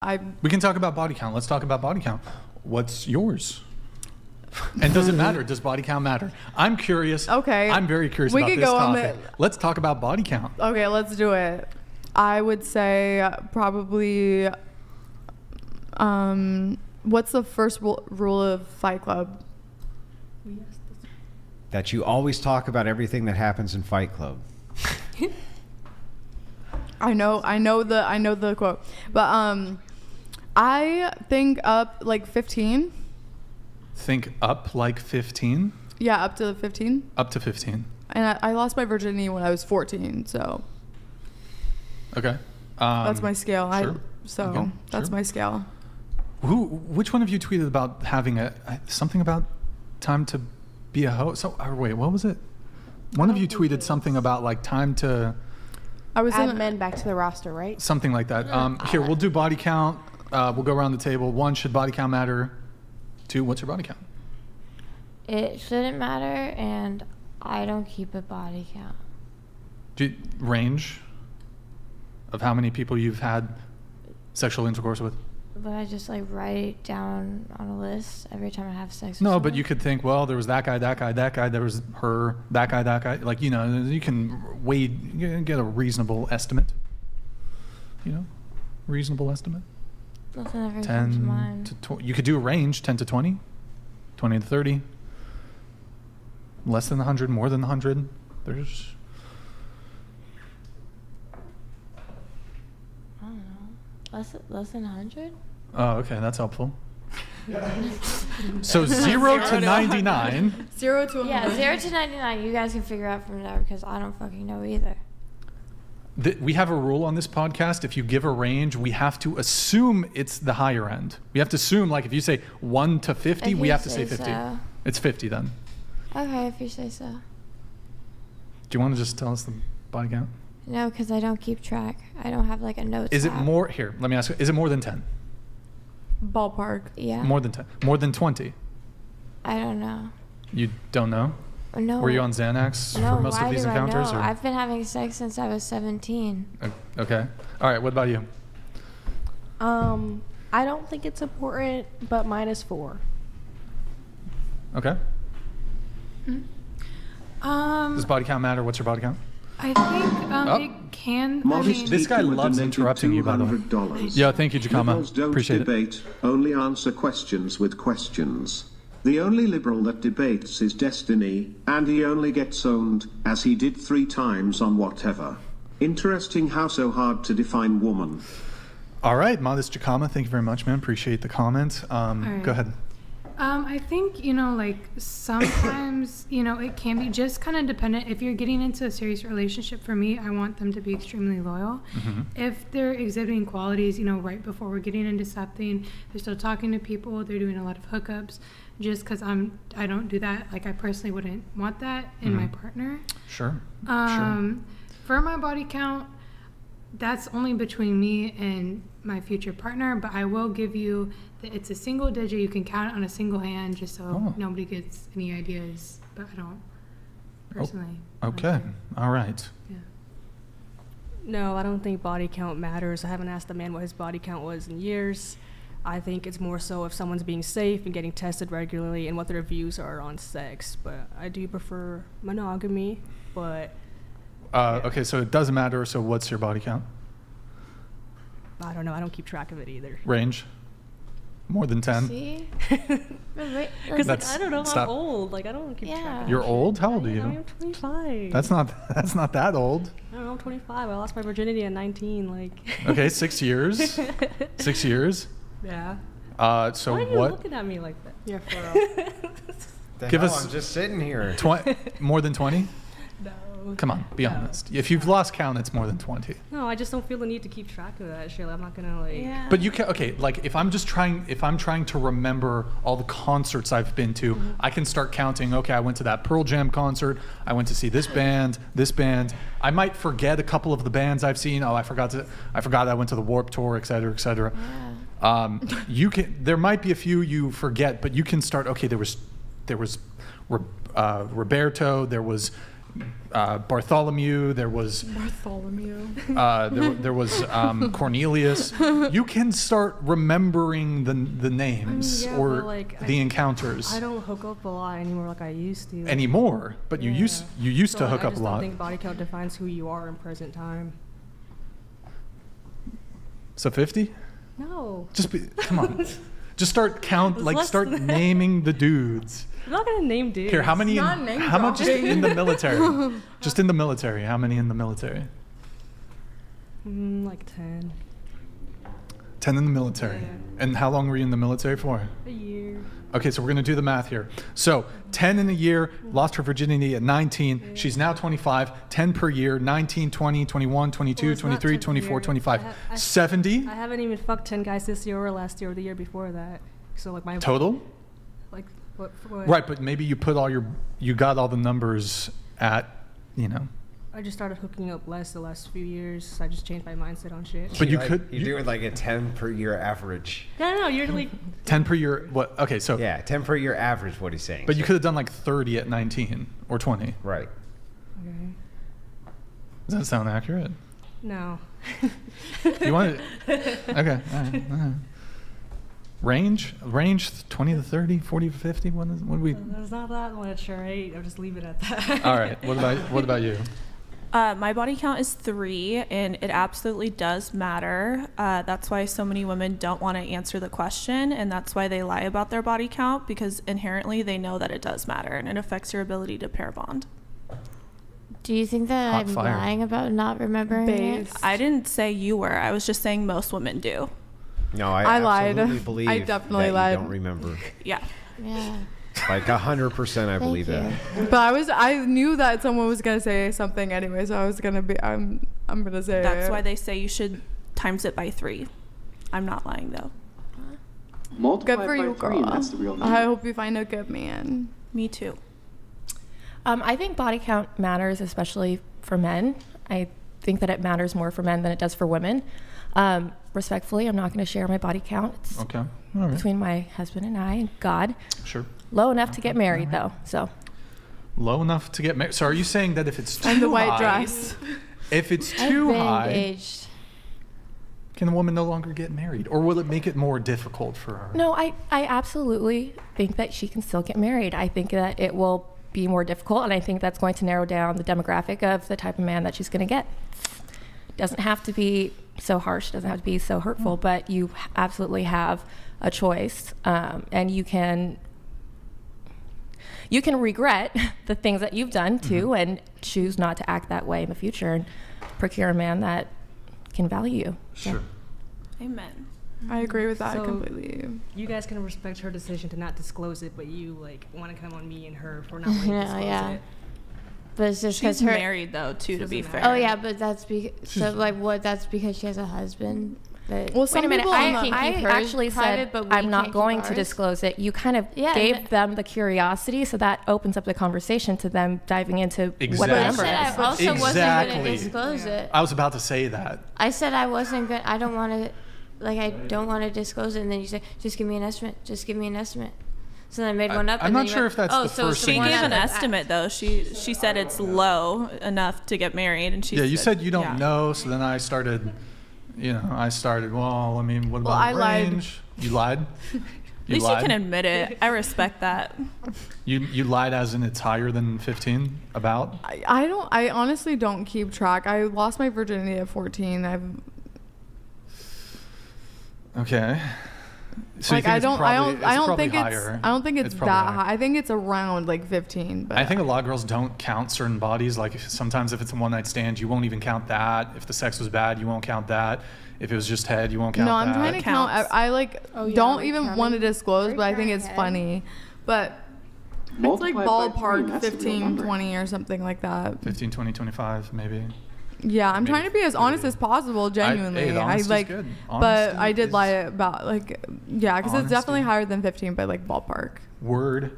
We can talk about body count. Let's talk about body count. What's yours? And does it matter? Does body count matter? I'm curious. Okay. I'm very curious We about could this go on topic. Let's talk about body count. Okay, let's do it. I would say probably, what's the first rule of Fight Club? That you always talk about everything that happens in Fight Club. I know the quote, but I think up like 15. Think up like 15? Yeah, up to 15. Up to 15. And I lost my virginity when I was 14, so. Okay. That's my scale. Sure. That's my scale. Which one of you tweeted about having something about time to be a host? So wait, what was it? One of you tweeted something about like time to. I was add men back to the roster, right? Something like that. Here, we'll do body count. We'll go around the table. 1, should body count matter? 2, what's your body count? It shouldn't matter, and I don't keep a body count. Range of how many people you've had sexual intercourse with? But I just like write it down on a list every time I have sex with someone? but you could think, well, there was that guy, there was her, that guy. Like, you know, you can get a reasonable estimate. You know, reasonable estimate. Nothing ever comes to mind. 10 to 20. You could do a range, 10 to 20, 20 to 30. Less than 100, more than 100. There's... I don't know. Less than 100? Oh, okay, that's helpful. So 0 to 99. 0 to 100. Yeah, 0 to 99. You guys can figure out from there because I don't fucking know either. We have a rule on this podcast. If you give a range, we have to assume it's the higher end. We have to assume, like, if you say 1 to 50, we have to say 50. So. It's 50 then. Okay, if you say so. Do you want to just tell us the body count? No, because I don't keep track. I don't have like a notes Is it app. more? Here, let me ask you. Is it more than 10? Ballpark. Yeah. More than 10. More than 20? I don't know. You don't know? No. Were you on Xanax for most of these encounters? No, or? I've been having sex since I was 17. Okay. All right, what about you? I don't think it's important, but mine is 4. Okay. Does body count matter? What's your body count? I think it can. This guy loves interrupting you, by the way. Yeah, thank you, Jacama. Appreciate it. Only answer questions with questions. The only liberal that debates is Destiny, and he only gets owned, as he did 3 times on whatever. Interesting how so hard to define woman. All right, Modest Jacama, thank you very much, man. Appreciate the comment. Right. Go ahead. I think, like sometimes, it can be just kind of dependent. If you're getting into a serious relationship, for me, I want them to be extremely loyal. Mm-hmm. If they're exhibiting qualities, right before we're getting into something, they're still talking to people, they're doing a lot of hookups, just because I don't do that. Like, I personally wouldn't want that in my partner. Sure. For my body count, that's only between me and my future partner, but I will give you that it's a single digit. You can count it on a single hand, just so nobody gets any ideas, but I don't personally. Okay. All right. Yeah. No, I don't think body count matters. I haven't asked a man what his body count was in years. I think it's more so if someone's being safe and getting tested regularly and what their views are on sex, but I do prefer monogamy, but... Okay, so it doesn't matter, so what's your body count? I don't know. I don't keep track of it either. Range? More than 10? See? Because I don't know. I'm old. Like, I don't keep track. You're old? How old are you? I'm 25. That's not that old. I don't know. I'm 25. I lost my virginity at 19. Like. Okay, 6 years. 6 years. Yeah. So why are you what? looking at me like that? Yeah, for real. Give us. I'm just sitting here. More than 20? No. Come on, be honest. If you've lost count, it's more than 20. No, I just don't feel the need to keep track of that shit. I'm not gonna like. Yeah. But you can. Okay, like if I'm trying to remember all the concerts I've been to, I can start counting. Okay, I went to that Pearl Jam concert. I went to see this band. I might forget a couple of the bands I've seen. Oh, I forgot I went to the Warped Tour, et cetera, et cetera. Yeah. There might be a few you forget, but you can start. Okay, there was Roberto. There was Bartholomew. There was Bartholomew. there was Cornelius. You can start remembering the names or the encounters. I don't hook up a lot anymore like I used to. Anymore, but you used to hook up a lot. I think body count defines who you are in present time. So 50? No. Come on. Just start start naming the dudes. I'm not gonna name dudes. Here, how many? How much in the military? Just in the military. How many in the military? Like 10. 10 in the military. Yeah. And how long were you in the military for? A year. Okay, so we're gonna do the math here. So 10 in a year, lost her virginity at 19. Yeah. She's now 25. 10 per year, 19, 20, 21, 22, 23, 24, 25. 70? I haven't even fucked 10 guys this year or last year or the year before that. So like my total? Like what? Right, but maybe you put you got all the numbers at, I just started hooking up less the last few years. I just changed my mindset on shit. But you're doing like a 10 per year average. No, usually 10 per year. What? Okay, so yeah, 10 per year average. What he's saying. But you could have done like 30 at 19 or 20. Right. Okay. Does that sound accurate? No. You want it? Okay. All right. Range 20 to 30, 40 to 50. What do we? There's not that much, right? I'll just leave it at that. All right. What about you? My body count is 3, and it absolutely does matter. That's why so many women don't want to answer the question, and that's why they lie about their body count, because inherently they know that it does matter, and it affects your ability to pair bond. Do you think that I'm lying about not remembering it? I didn't say you were. I was just saying most women do. No, I lied. believe I definitely that lied. You don't remember. Yeah. Yeah. Like 100%, I believe that. But I knew that someone was gonna say something anyway, so I was gonna be. I'm gonna say. That's why they say you should times it by 3. I'm not lying though. Multiply good for by you, 3, girl. that's the real number. I hope you find a good man. Me too. I think body count matters, especially for men. I think that it matters more for men than it does for women. Respectfully, I'm not going to share my body count. It's okay. All right. between my husband and I and God. Sure. Low enough to get married, though. So. Low enough to get married. So are you saying that if it's too and the white high, dress, if it's too high, engaged. Can the woman no longer get married, or will it make it more difficult for her? No, I absolutely think that she can still get married. I think that it will be more difficult, and I think that's going to narrow down the demographic of the type of man that she's going to get. Doesn't have to be so harsh, doesn't have to be so hurtful, but you absolutely have a choice, and you can regret the things that you've done too, and choose not to act that way in the future, and procure a man that can value you. Sure. Yeah. Amen. I agree with that So, completely. You guys can respect her decision to not disclose it, but you want to come on me and her for not wanting to disclose it. But it's just because she's married though, too. To be fair. Oh yeah, but that's because that's because she has a husband. But Well, Wait a minute. I actually said I'm not going to disclose it. You kind of gave them the curiosity, so that opens up the conversation to them diving into what the number is. I also wasn't going to disclose it. I was about to say that. I said I wasn't going. I don't want to. I don't want to disclose it, and then you say, "Just give me an estimate. Just give me an estimate." So then I made one up. I'm not sure if that's the first She thing. gave an estimate though. She said it's low enough to get married, and she. Yeah, you said you don't know, so then I started. Well, I mean, what about range? You lied. At least you can admit it. I respect that. You lied as in it's higher than 15. About. I honestly don't keep track. I lost my virginity at 14. Okay. So I don't think it's that higher. high. I think it's around 15. But I think a lot of girls don't count certain bodies. Like sometimes if it's a one night stand, you won't even count that. If the sex was bad, you won't count that. If it was just head, you won't count that. No, I'm trying to count. I don't even want to disclose, but I think it's funny. But it's like ballpark 15, 20 or something like that. 15, 20, 25 maybe. Yeah, I'm trying to be as honest as possible, genuinely. Good. But I did lie about because it's definitely higher than 15, but ballpark. Word.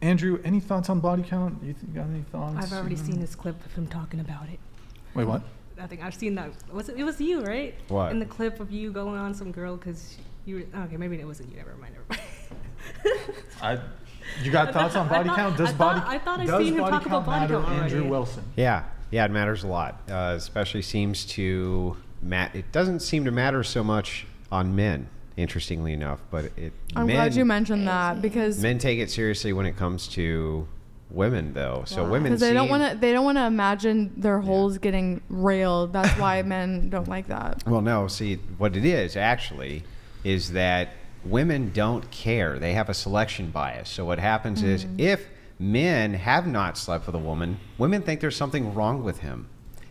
Andrew, any thoughts on body count? You got any thoughts? I've already seen this clip of him talking about it. Wait, what? I think I've seen that. It was you, right? What? In the clip of you going on some girl because you were, okay, maybe it wasn't you. Never mind. You got thoughts on body count? Does body seen him talk about body matter, count Andrew already. Wilson? Yeah, it matters a lot. Especially seems to it doesn't seem to matter so much on men, interestingly enough. But I'm glad you mentioned that, because men take it seriously when it comes to women, though. So women, because they don't want to imagine their holes getting railed. That's why men don't like that. Well, no. See, what it is actually is that women don't care. They have a selection bias. So what happens is if men have not slept with a woman, women think there's something wrong with him.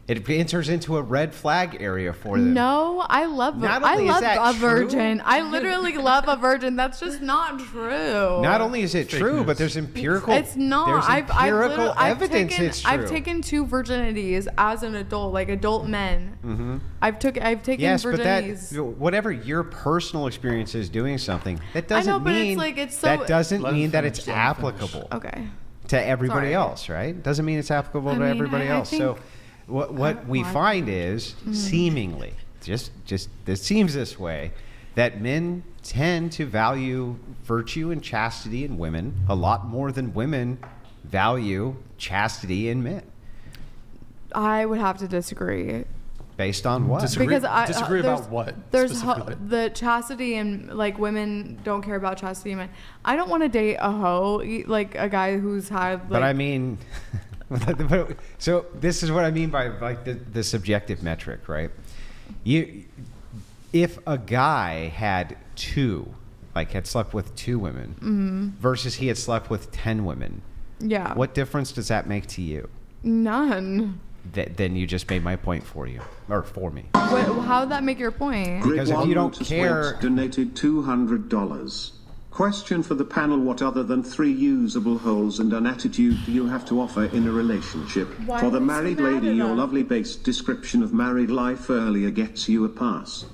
It enters into a red flag area for them. No, I love a virgin. I literally love a virgin. That's just not true. Not only is it true, but there's empirical. It's not. There's empirical evidence it's true. I've taken 2 virginities as an adult, like adult men. Mm-hmm. I've taken virginities. But whatever your personal experience is doing something, that doesn't I know, but mean that doesn't mean that it's applicable. Okay. To everybody else, right? Doesn't mean it's applicable to everybody else. So what we find is seemingly just this seems this way, that men tend to value virtue and chastity in women a lot more than women value chastity in men. I would have to disagree. Based on what? Disagree about what? There's the chastity, and like women don't care about chastity in men. I don't want to date a hoe, like a guy who's had. Like, but I mean, so this is what I mean by like the subjective metric, right? If a guy had had slept with 2 women versus he had slept with 10 women, yeah, what difference does that make to you? None. Then you just made my point for you, or for me. How would that make your point? Because if you don't care, donated $200. Question for the panel: what other than 3 usable holes and an attitude do you have to offer in a relationship? For the married lady, your lovely based description of married life earlier gets you a pass.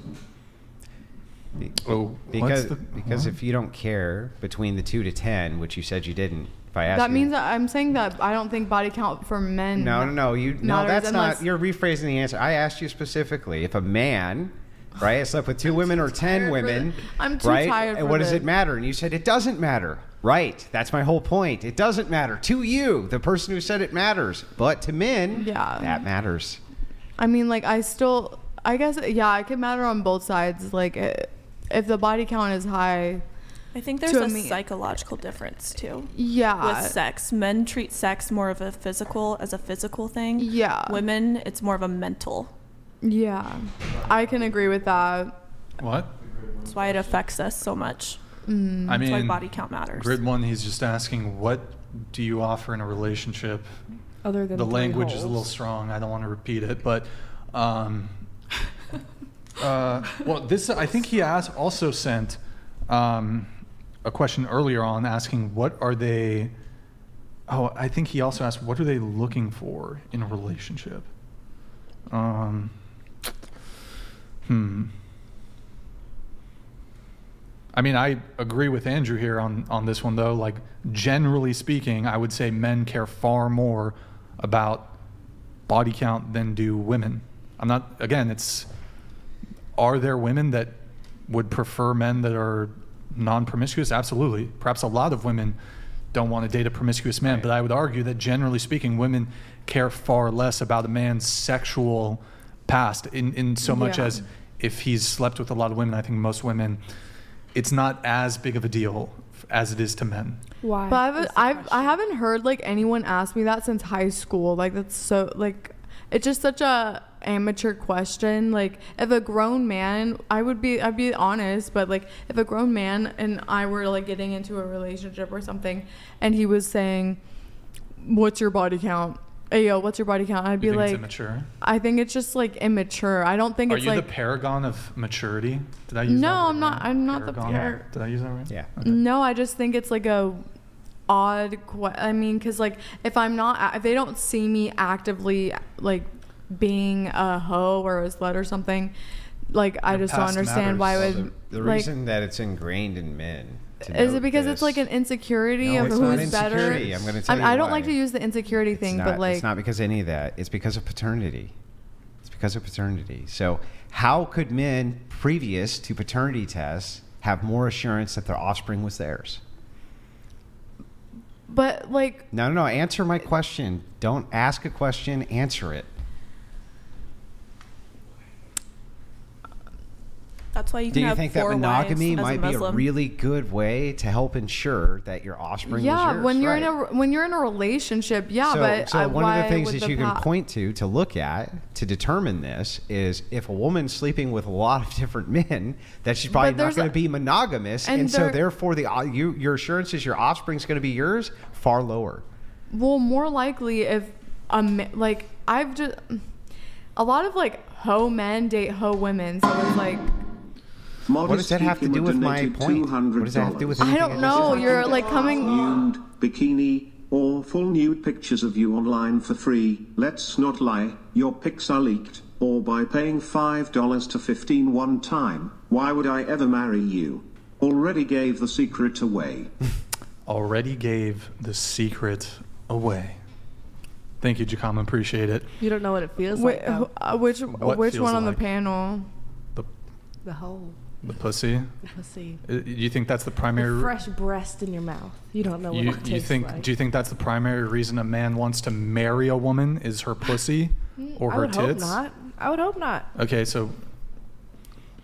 Because if you don't care between the 2 to 10, which you said you didn't, if I asked that means that I'm saying that I don't think body count for men. No, that's not. You're rephrasing the answer. I asked you specifically if a man, right, slept with 2 women or 10 women. I'm too right? tired. And what does it matter? And you said it doesn't matter. Right. That's my whole point. It doesn't matter to you, the person who said it matters, but to men, that matters. I mean, like I guess, it could matter on both sides. Like if the body count is high. I think there's a psychological difference too. Yeah. With sex, men treat sex more of a physical thing. Yeah. Women, it's more of a mental. Yeah, I can agree with that. What? That's why it affects us so much. I mean, that's why body count matters. Grid 1, he's just asking, what do you offer in a relationship? Other than the language is a little strong. I don't want to repeat it, but well, this I think he also sent a question earlier on asking what are they. Oh, I think he also asked what are they looking for in a relationship. I mean, I agree with Andrew here on this one, though. Like, generally speaking, I would say men care far more about body count than do women. I'm not, again, are there women that would prefer men that are non-promiscuous? Absolutely. Perhaps a lot of women don't want to date a promiscuous man, but I would argue that generally speaking, women care far less about a man's sexual past in so much as if he's slept with a lot of women. I think most women, it's not as big of a deal as it is to men. Why? But I haven't heard like anyone ask me that since high school. Like that's so like it's just such a amateur question. Like if a grown man, I'd be honest, but like if a grown man and I were like getting into a relationship or something, and he was saying, "What's your body count?" Hey, yo, what's your body count? I'd be like, it's immature? I think it's just like immature. I don't think it's like. Are you the paragon of maturity? Did I use that? No, I'm not. I'm not the paragon. Did I use that right? Yeah. Okay. No, I just think it's like a odd. I mean, because like if they don't see me actively like being a hoe or a slut or something, like I just don't understand why I would. The reason that it's ingrained in men. Is it because it's like an insecurity of who's better? I'm going to tell you I don't like to use the insecurity thing, but like it's not because of any of that. It's because of paternity. It's because of paternity. So how could men previous to paternity tests have more assurance that their offspring was theirs? But like, No. Answer my question. Don't ask a question. Answer it. That's why you Do can you have think that 4 monogamy wives as might be a Muslim. really good way to help ensure that your offspring is yours? when you're right. when you're in a relationship, but so one of the things would that you can point to look at to determine this is if a woman's sleeping with a lot of different men, that she's probably not going to be monogamous, and so therefore your assurances your offspring's going to be yours far lower. Well, more likely if a lot of like hoe men date hoe women, so it's like. What does that have to do with my point? What does that have to do with anything? I don't know. You're like coming. Nude, bikini, or full nude pictures of you online for free. Let's not lie. Your pics are leaked, or by paying $5 to 15 one time. Why would I ever marry you? Already gave the secret away. Already gave the secret away. Thank you, Jacama. Appreciate it. You don't know what it feels like. Which one on the panel? The whole. The pussy. The pussy. You think that's the primary? The fresh breast in your mouth. You don't know what it tastes like. Do you think that's the primary reason a man wants to marry a woman is her pussy or her tits? I would hope not. Okay, so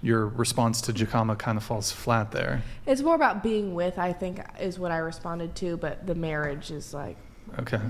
your response to Jacama kind of falls flat there. It's more about being with, I think, is what I responded to, but the marriage is like. Okay.